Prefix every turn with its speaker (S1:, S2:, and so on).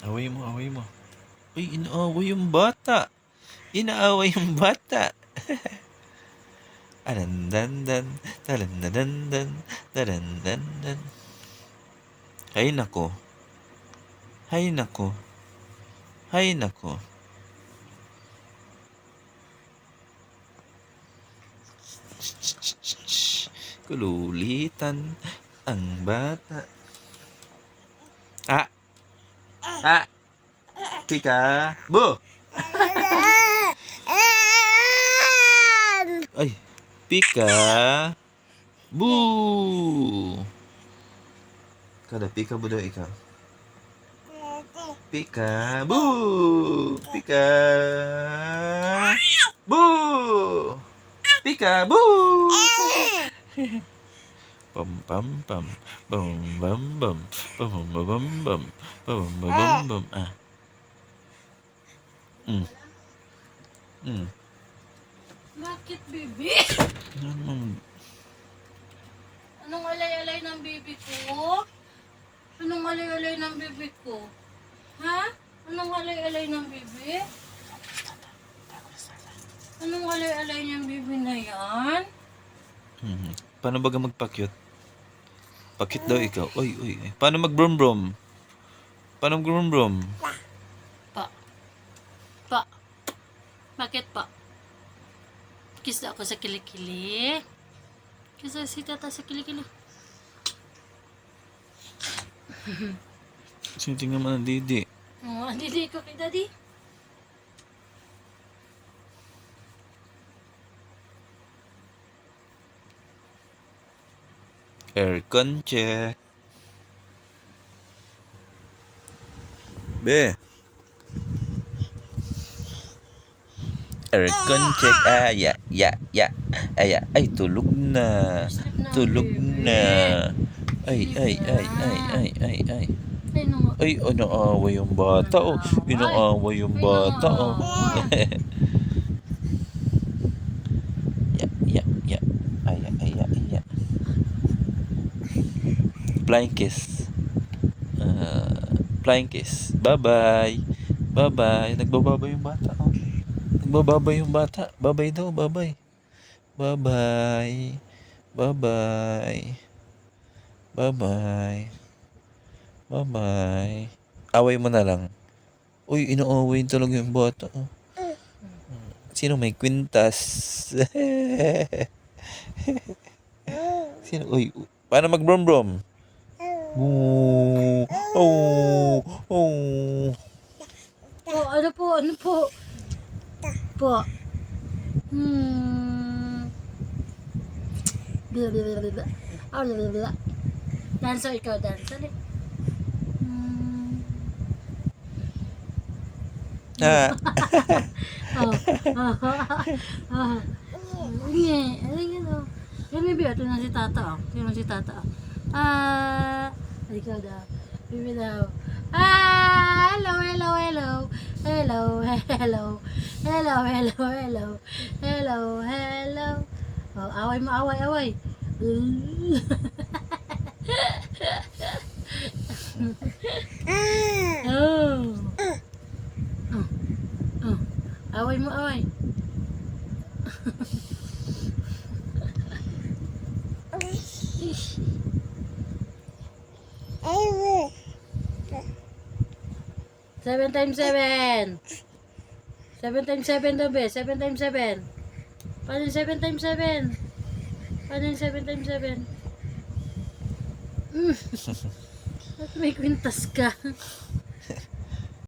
S1: Away mo, away mo. Uy, inaaway yung bata. Inaaway yung bata. Alandandan, talandandan, talandandan. Hay nako. Hay nako. Hay nako. Kululitan ang bata. Ah! Ah! Pika! Bu! Ay! Pika! Bu! Kada pika bu daw ikaw. Pika! Bu! Pika! Bu! Pika! Bu! Pam pam pam bam bam bam bam bam bam bam bam bam bam ah.
S2: Bakit, baby?
S1: Naman.
S2: Anong alay-alay ng baby ko? Anong alay-alay ng baby ko? Ha? Anong alay-alay ng baby? Anong alay-alay ng baby na yan?
S1: Paano ba magpakyut? Pakyut daw ikaw. Uy, uy. Paano mag-brum-brum? Paano mag-brum-brum?
S2: Pa. Pa. Bakit pa? Kiss na ako sa kilikili. Kiss na si tata sa kilikili.
S1: Tingnan mo ng didi.
S2: Oh, hindi ko kay daddy.
S1: Aircon check. Be. Aircon check. Ah, ya, ya, ya. Ay, ay, tulog na. Tulog na. Ay, ay, ay, ay, ay, ay, ay.
S2: Ay, nung
S1: Ay, inaaway yung bata, oh. Inaaway yung bata, oh. Ya, ya, ya. Ay, ay, ay, ay. Flying kiss. Flying kiss. Bye-bye. Bye-bye. Nagbababay yung bata, oh. Nagbababay yung bata. Bye-bye daw, bye-bye. Bye-bye. Bye-bye. Bye-bye. Bye-bye. Away mo na lang. Uy, inaaway talaga yung bata, oh. Sino may kwintas? Sino? Uy, paano mag-brom-brom? Oh, oh, oh.
S2: Oh, ano po? Ano po? Po. Blablabla. Ah, blablabla. Dancer ikaw, dancer.
S1: Ah.
S2: Hindi. Ano yun, oh. Yan, baby, ito na si tata, oh. Ito na si tata, oh. Ikaw daw. Baby daw. Hello, hello, hello. Hello, hello. Hello, hello, hello. Hello, hello. Oh, away mo, away, away. Oh. Oh. Away mo, away. Seven times seven. 7 times 7 daw, be. 7 times 7. Paano yung 7 times 7? Paano yung 7 times 7? At may kwintas ka.